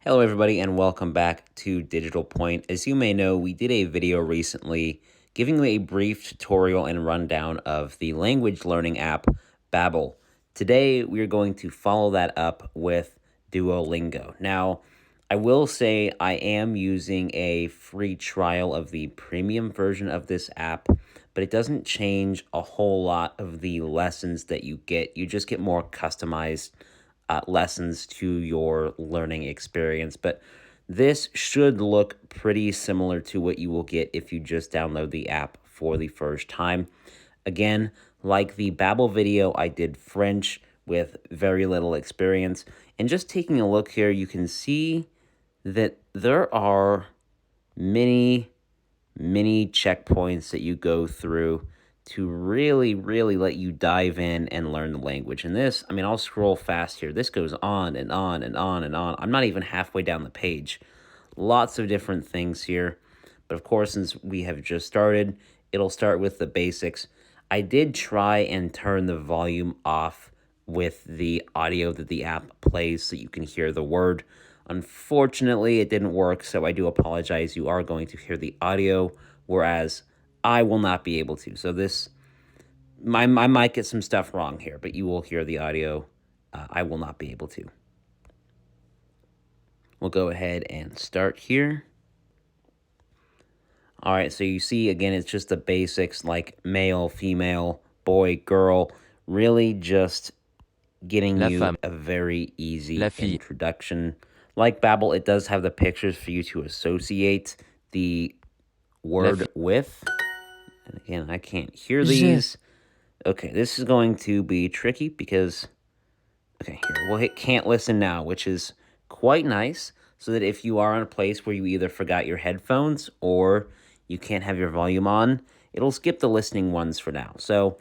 Hello everybody and welcome back to Digital Point. As you may know, we did a video recently giving you a brief tutorial and rundown of the language learning app Babbel. Today we are going to follow that up with Duolingo. Now, I will say I am using a free trial of the premium version of this app, but it doesn't change a whole lot of the lessons that you get. You just get more customized lessons to your learning experience. But this should look pretty similar to what you will get if you just download the app for the first time. Again, like the Babbel video, I did French with very little experience. And just taking a look here, you can see that there are many checkpoints that you go through to really let you dive in and learn the language. And this, I mean, I'll scroll fast here. This goes on and on and on and on. I'm not even halfway down the page. Lots of different things here. But of course, since we have just started, it'll start with the basics. I did try and turn the volume off with the audio that the app plays so you can hear the word. Unfortunately, it didn't work, so I do apologize. You are going to hear the audio, whereas I will not be able to. So I might get some stuff wrong here, but you will hear the audio. I will not be able to. We'll go ahead and start here. All right, so you see, again, it's just the basics like male, female, boy, girl, really just getting you a very easy introduction. Like Babbel, it does have the pictures for you to associate the word with. And again, I can't hear these. Okay, this is going to be tricky because, okay, here, we'll hit can't listen now, which is quite nice, so that if you are in a place where you either forgot your headphones or you can't have your volume on, it'll skip the listening ones for now. So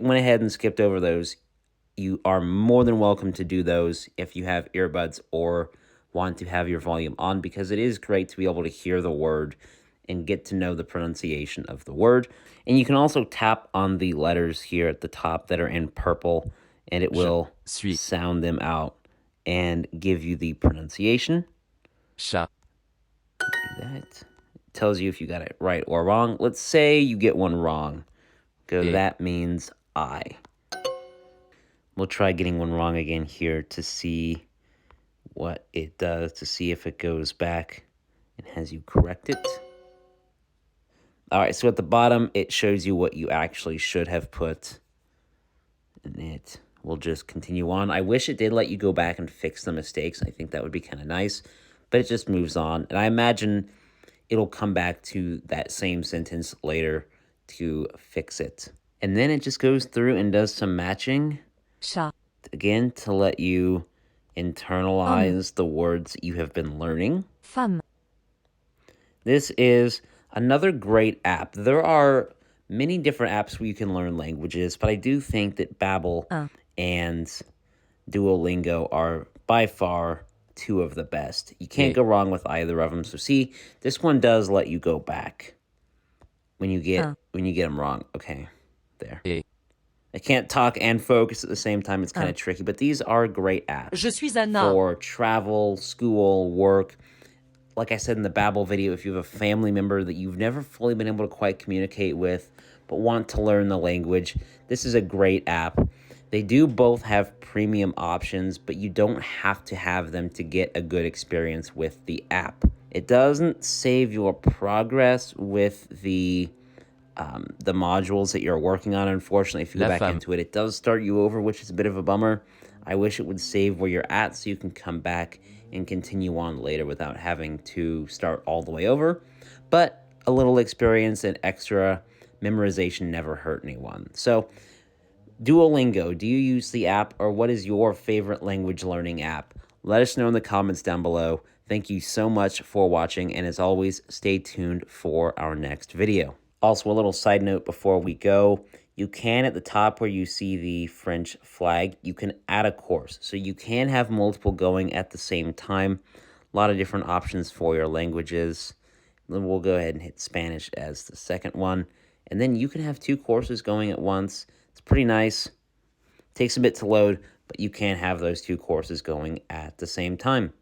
went ahead and skipped over those. You are more than welcome to do those if you have earbuds or want to have your volume on, because it is great to be able to hear the word and get to know the pronunciation of the word. And you can also tap on the letters here at the top that are in purple, and it will sound them out and give you the pronunciation. Chat. Do that. It tells you if you got it right or wrong. Let's say you get one wrong. That means I. We'll try getting one wrong again here to see what it does, to see if it goes back and has you correct it. All right, so at the bottom, it shows you what you actually should have put, and it will just continue on. I wish it did let you go back and fix the mistakes. I think that would be kind of nice, but it just moves on. And I imagine it'll come back to that same sentence later to fix it. And then it just goes through and does some matching. Again, to let you internalize the words you have been learning. Femme. This is another great app. There are many different apps where you can learn languages, but I do think that Babbel and Duolingo are by far two of the best. You can't go wrong with either of them. So see, this one does let you go back when you get them wrong. Okay, there. I can't talk and focus at the same time. It's kind of tricky, but these are great apps for travel, school, work. Like I said in the Babbel video, if you have a family member that you've never fully been able to quite communicate with, but want to learn the language, this is a great app. They do both have premium options, but you don't have to have them to get a good experience with the app. It doesn't save your progress with the modules that you're working on. Unfortunately, if you go back into it, it does start you over, which is a bit of a bummer. I wish it would save where you're at so you can come back and continue on later without having to start all the way over. But a little experience and extra memorization never hurt anyone. So Duolingo, do you use the app, or what is your favorite language learning app? Let us know in the comments down below. Thank you so much for watching, and as always, stay tuned for our next video. Also, a little side note before we go, you can, at the top where you see the French flag, you can add a course. So you can have multiple going at the same time. A lot of different options for your languages. Then we'll go ahead and hit Spanish as the second one. And then you can have two courses going at once. It's pretty nice. Takes a bit to load, but you can have those two courses going at the same time.